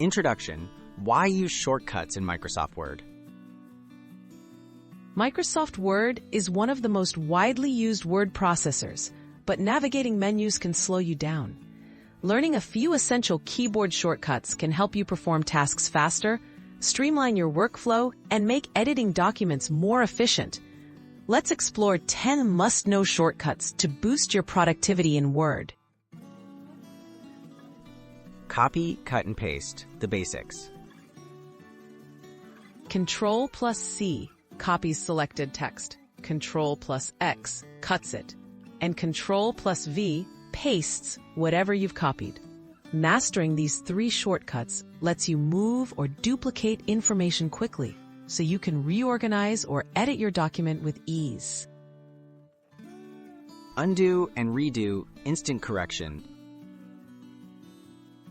Introduction: why use shortcuts in Microsoft Word? Microsoft Word is one of the most widely used word processors, but navigating menus can slow you down. Learning a few essential keyboard shortcuts can help you perform tasks faster, streamline your workflow, and make editing documents more efficient. Let's explore 10 must-know shortcuts to boost your productivity in Word. Copy, cut, and paste, the basics. Control+C copies selected text. Control+X cuts it. And Control+V pastes whatever you've copied. Mastering these 3 shortcuts lets you move or duplicate information quickly, so you can reorganize or edit your document with ease. Undo and redo, instant correction.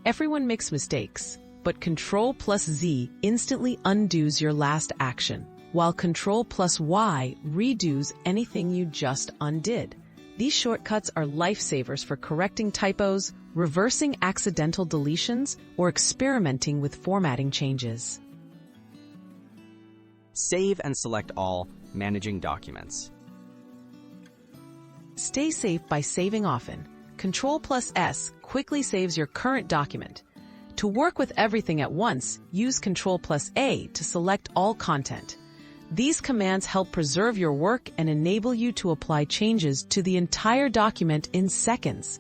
Everyone makes mistakes, but Control+Z instantly undoes your last action, while Control+Y redoes anything you just undid. These shortcuts are lifesavers for correcting typos, reversing accidental deletions, or experimenting with formatting changes. Save and select all, managing documents. Stay safe by saving often. Control+S quickly saves your current document. To work with everything at once, use Control+A to select all content. These commands help preserve your work and enable you to apply changes to the entire document in seconds.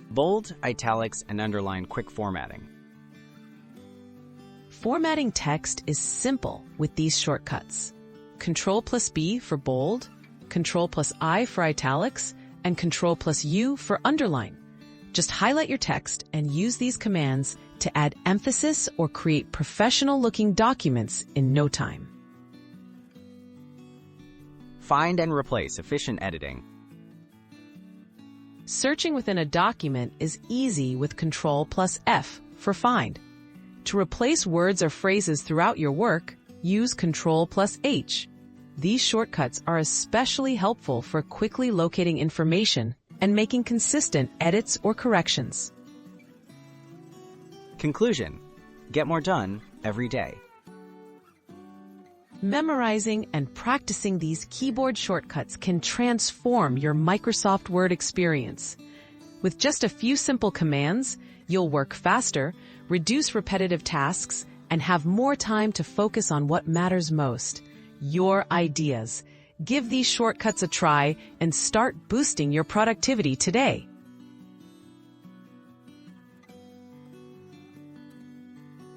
Bold, italics, and underline quick formatting. Formatting text is simple with these shortcuts. Control+B for bold, Control+I for italics, and Control+U for underline. Just highlight your text and use these commands to add emphasis or create professional-looking documents in no time. Find and replace, efficient editing. Searching within a document is easy with Control+F for find. To replace words or phrases throughout your work, use Control+H. These shortcuts are especially helpful for quickly locating information and making consistent edits or corrections. Conclusion: get more done every day. Memorizing and practicing these keyboard shortcuts can transform your Microsoft Word experience. With just a few simple commands, you'll work faster, reduce repetitive tasks, and have more time to focus on what matters most: your ideas. Give these shortcuts a try and start boosting your productivity today.